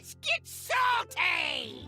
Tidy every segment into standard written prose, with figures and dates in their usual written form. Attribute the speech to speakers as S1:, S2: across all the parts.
S1: Let's get salty!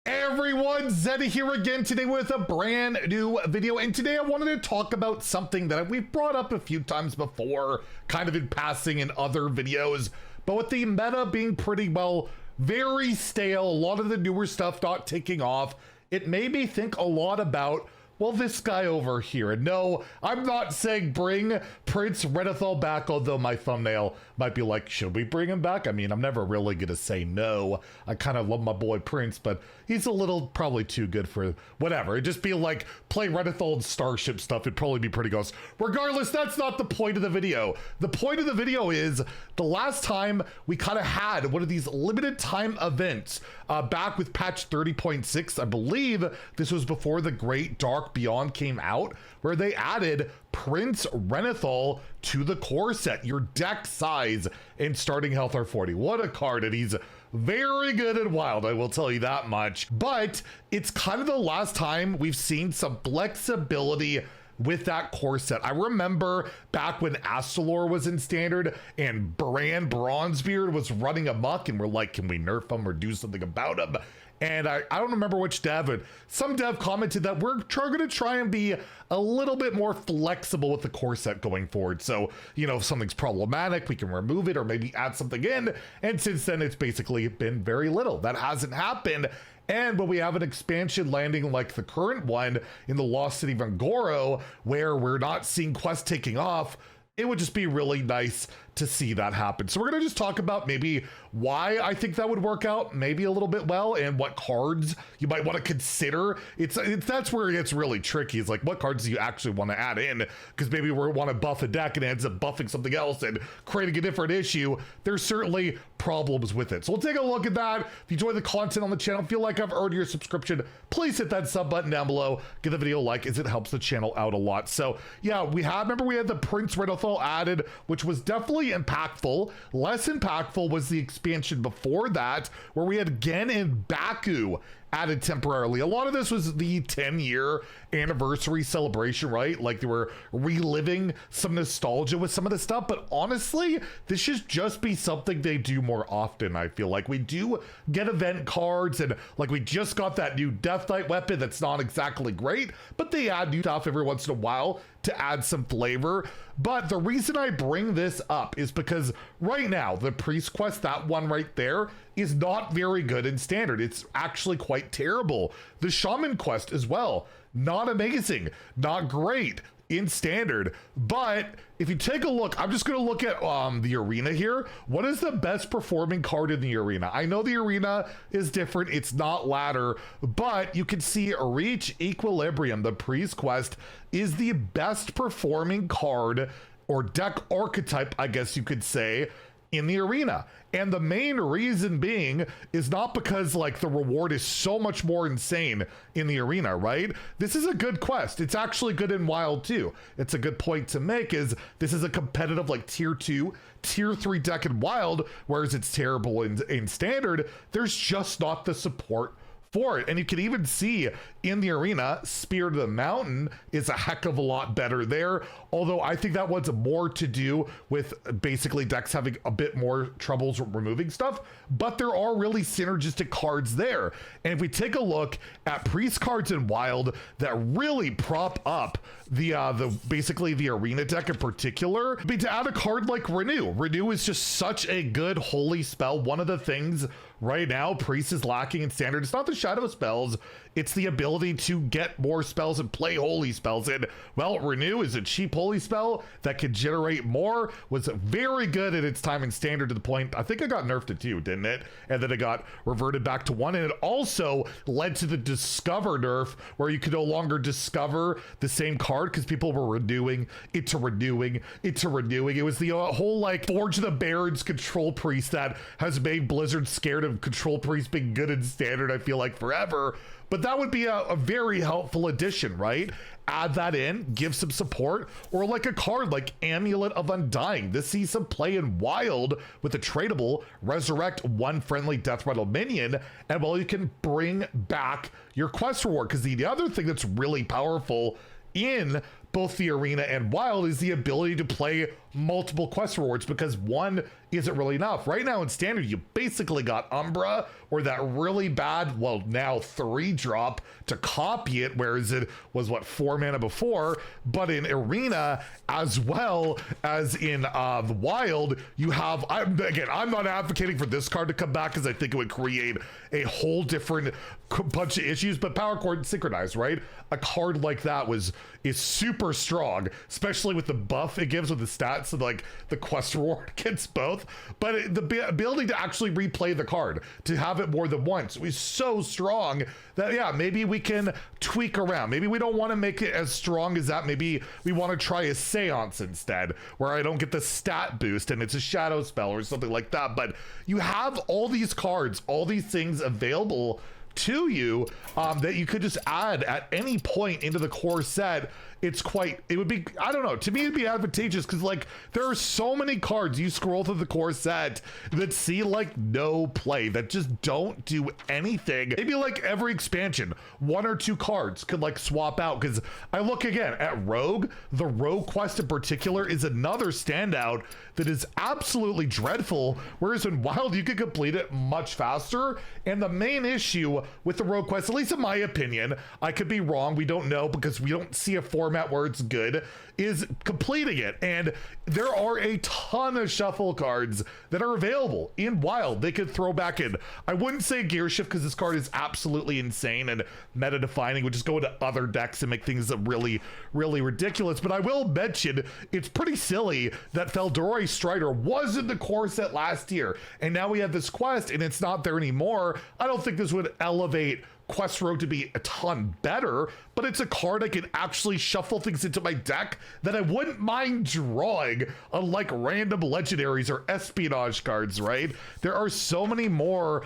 S2: Hey everyone, Zeddy here again today with a brand new video, and today I wanted to talk about something that we've brought up a few times before, kind of in passing in other videos, but with the meta being pretty well, very stale, a lot of the newer stuff not taking off, it made me think a lot about, well, this guy over here. And no, I'm not saying bring Prince Renethal back, although my thumbnail might be like, should we bring him back? I mean, I'm never really gonna say no. I kind of love my boy Prince, but he's a little probably too good for whatever. It'd just be like, play Renethal and Starship stuff. It'd probably be pretty gross. Regardless, that's not the point of the video. The point of the video is the last time we kind of had one of these limited time events back with patch 30.6. I believe this was before the Great Dark Beyond came out, where they added Prince Renethal to the core set. Your deck size and starting health are 40. What a card, and he's very good and wild, I will tell you that much. But it's kind of the last time we've seen some flexibility with that core set. I remember back when Astalor was in standard and Bran Bronzebeard was running amok, and we're like, can we nerf him or do something about him? And I don't remember which dev, but some dev commented that we're going to try and be a little bit more flexible with the core set going forward. So, you know, if something's problematic, we can remove it or maybe add something in. And since then, it's basically been very little. That hasn't happened. And when we have an expansion landing like the current one in the Lost City of Angoro, where we're not seeing quests taking off, it would just be really nice to see that happen. So we're gonna just talk about maybe why I think that would work out maybe a little bit well, and what cards you might want to consider. It's that's where it gets really tricky. It's like, what cards do you actually want to add in? Because maybe we want to buff a deck and it ends up buffing something else and creating a different issue. There's certainly problems with it. So we'll take a look at that. If you enjoy the content on the channel, feel like I've earned your subscription, please hit that sub button down below. Give the video a like, as it helps the channel out a lot. So yeah, remember we had the Prince Renethal added, which was definitely impactful. Less impactful was the expansion before that, where we had Gen and Baku added temporarily. A lot of this was the 10-year anniversary celebration, right? Like they were reliving some nostalgia with some of the stuff, but honestly, this should just be something they do more often. I feel like we do get event cards, and like we just got that new Death Knight weapon that's not exactly great, but they add new stuff every once in a while to add some flavor. But the reason I bring this up is because right now, the Priest Quest, that one right there, is not very good in standard. It's actually quite terrible. The Shaman Quest as well, not amazing, not great in standard. But if you take a look, I'm just going to look at the arena here. What is the best performing card in the arena? I know the arena is different, it's not ladder, but you can see Reach Equilibrium, the Priest Quest, is the best performing card or deck archetype, I guess you could say, in the arena. And the main reason being is not because like the reward is so much more insane in the arena, right? This is a good quest. It's actually good in wild too. It's a good point to make, is this is a competitive like tier 2, tier 3 deck in wild, whereas it's terrible in standard. There's just not the support for it. And you can even see in the arena, Spirit of the Mountain is a heck of a lot better there. Although I think that one's more to do with basically decks having a bit more troubles removing stuff, but there are really synergistic cards there. And if we take a look at priest cards in wild that really prop up the basically the arena deck in particular, I mean, to add a card like Renew. Renew is just such a good holy spell. One of the things right now Priest is lacking in standard, it's not the shadow spells, it's the ability to get more spells and play holy spells. And well, Renew is a cheap holy spell that can generate more, was very good at its time in standard, to the point I think it got nerfed to 2, didn't it? And then it got reverted back to 1, and it also led to the Discover nerf, where you could no longer discover the same card because people were renewing it to renewing it to renewing. It was the whole like Forge of the Barons control priest that has made Blizzard scared of control priest being good in standard, I feel like, forever. But that would be a very helpful addition, right? Add that in, give some support, or like a card like Amulet of Undying. This sees some play in wild with a tradable, resurrect one friendly Death Rattle minion, and well, you can bring back your quest reward. Because the other thing that's really powerful in both the arena and wild is the ability to play multiple quest rewards, because one isn't really enough. Right now in standard, you basically got Umbra or that really bad, well, now 3 drop to copy it, whereas it was what, 4 mana before. But in arena, as well as in the wild, you have, again, I'm not advocating for this card to come back because I think it would create a whole different bunch of issues, but Power Chord Synchronize, right? A card like that is super strong, especially with the buff it gives with the stats, so like the quest reward gets both. But the ability to actually replay the card, to have it more than once, is so strong that, yeah, maybe we can tweak around. Maybe we don't want to make it as strong as that. Maybe we want to try a Seance instead, where I don't get the stat boost and it's a shadow spell or something like that. But you have all these cards, all these things available to you that you could just add at any point into the core set. It would be, I don't know, to me it'd be advantageous, because like there are so many cards you scroll through the core set that see like no play, that just don't do anything. Maybe like every expansion, 1 or 2 cards could like swap out, because I look again at Rogue. The Rogue quest in particular is another standout that is absolutely dreadful, whereas in Wild you could complete it much faster. And the main issue with the Rogue quest, at least in my opinion, I could be wrong, we don't know because we don't see a format where it's good, is completing it. And there are a ton of shuffle cards that are available in Wild they could throw back in. I wouldn't say Gear Shift, because this card is absolutely insane and meta defining, would just go into other decks and make things really, really ridiculous. But I will mention it's pretty silly that Feldorei Strider was in the core set last year, and now we have this quest and it's not there anymore. I don't think this would elevate Quest Rogue to be a ton better, but it's a card I can actually shuffle things into my deck that I wouldn't mind drawing, unlike random legendaries or espionage cards, right? There are so many more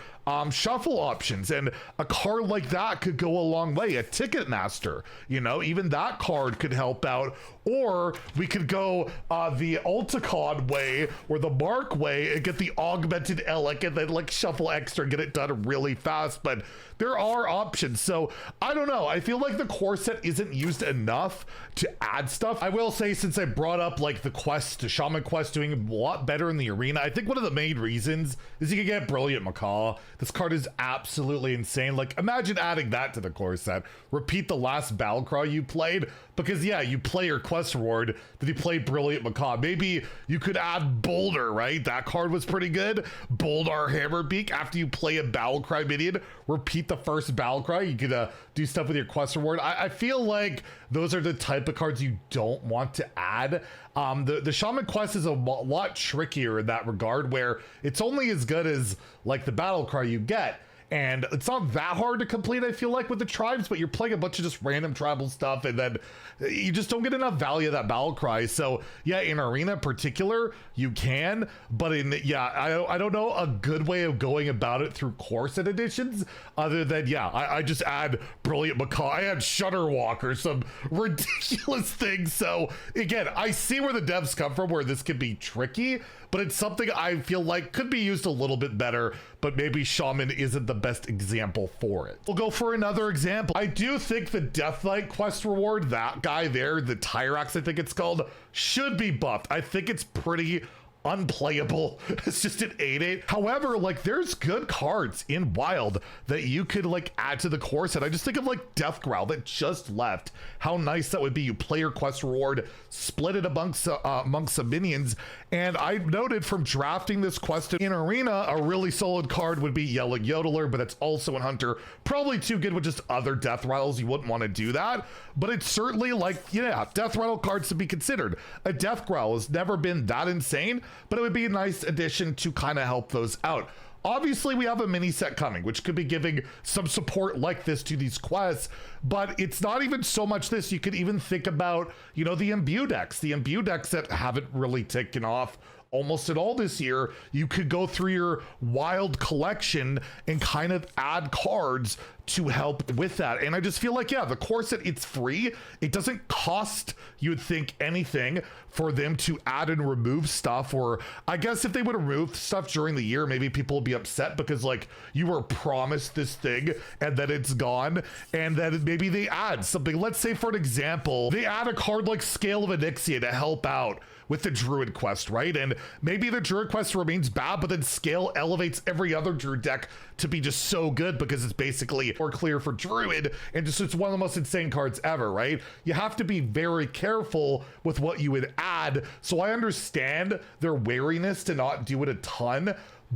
S2: shuffle options, and a card like that could go a long way. A Ticketmaster, you know, even that card could help out. Or we could go the Ulticon way or the Mark way and get the augmented Elec and then like shuffle extra and get it done really fast. But there are options. So I don't know. I feel like the core set isn't used enough to add stuff. I will say, since I brought up like the quest, the Shaman quest doing a lot better in the arena, I think one of the main reasons is you can get Brilliant Macaw. This card is absolutely insane. Like, imagine adding that to the core set. Repeat the last Battlecry you played, because yeah, you play your quest reward, then you play Brilliant Macaw. Maybe you could add Boulder, right? That card was pretty good. Boldar Hammerbeak, after you play a Battlecry minion, repeat the first Battlecry. You could do stuff with your quest reward. I feel like those are the type of cards you don't want to add. The Shaman quest is a lot trickier in that regard, where it's only as good as like the Battlecry you get. And it's not that hard to complete, I feel like, with the tribes, but you're playing a bunch of just random tribal stuff, and then you just don't get enough value of that battle cry. So yeah, in arena in particular, you can, but I don't know a good way of going about it through core set editions, other than, yeah, I just add Brilliant Macaw, I add Shutterwalk or some ridiculous thing. So again, I see where the devs come from, where this could be tricky, but it's something I feel like could be used a little bit better, but maybe Shaman isn't the best example for it. We'll go for another example. I do think the Deathlight quest reward, that guy there, the Tyrax I think it's called, should be buffed. I think it's pretty unplayable. It's just an 8/8. However, like, there's good cards in Wild that you could like add to the core set. I just think of like Death Growl that just left. How nice that would be. You play your quest reward, split it amongst some minions. And I noted from drafting this quest in arena, a really solid card would be Yelling Yodeler, but it's also in Hunter. Probably too good with just other Death Rattles. You wouldn't want to do that, but it's certainly like, yeah, Death Rattle cards to be considered. A Death Growl has never been that insane, but it would be a nice addition to kind of help those out. Obviously, we have a mini set coming, which could be giving some support like this to these quests, but it's not even so much this. You could even think about, you know, the Imbue decks that haven't really taken off almost at all this year, you could go through your wild collection and kind of add cards to help with that. And I just feel like, yeah, the core set, it's free. It doesn't cost, you would think, anything for them to add and remove stuff. Or I guess if they would remove stuff during the year, maybe people would be upset because like you were promised this thing and then it's gone. And then maybe they add something. Let's say, for an example, they add a card like Scale of Onyxia to help out with the Druid quest, right? And maybe the Druid quest remains bad, but then Scale elevates every other Druid deck to be just so good because it's basically more clear for Druid, and just it's one of the most insane cards ever, right? You have to be very careful with what you would add. So I understand their wariness to not do it a ton,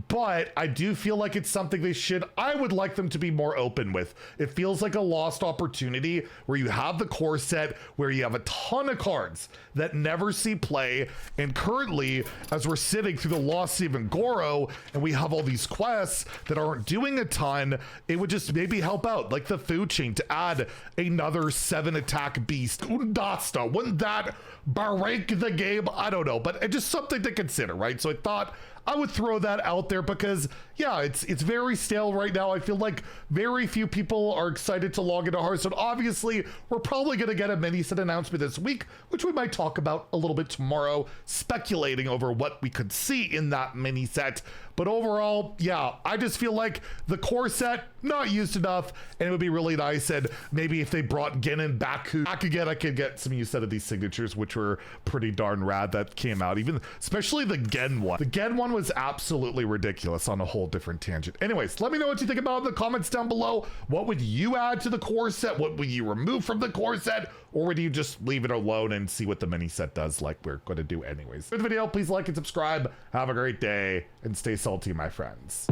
S2: but I do feel like it's something I would like them to be more open with. It feels like a lost opportunity where you have the core set, where you have a ton of cards that never see play. And currently, as we're sitting through the Lost Even Goro, and we have all these quests that aren't doing a ton, it would just maybe help out, like the food chain, to add another 7 attack beast. Undasta, wouldn't that break the game? I don't know, but it's just something to consider, right? So I thought I would throw that out there because, yeah, it's very stale right now. I feel like very few people are excited to log into Hearthstone. Obviously, we're probably going to get a mini set announcement this week, which we might talk about a little bit tomorrow, speculating over what we could see in that mini set. But overall, yeah, I just feel like the core set, not used enough, and it would be really nice. And maybe if they brought Gen and back again, I could get some use out of these signatures, which were pretty darn rad that came out, even especially the Gen one. The Gen one was absolutely ridiculous on a whole different tangent. Anyways, let me know what you think about it in the comments down below. What would you add to the core set? What would you remove from the core set? Or would you just leave it alone and see what the mini set does, like we're going to do anyways? For the video, please like and subscribe. Have a great day and stay salty, my friends.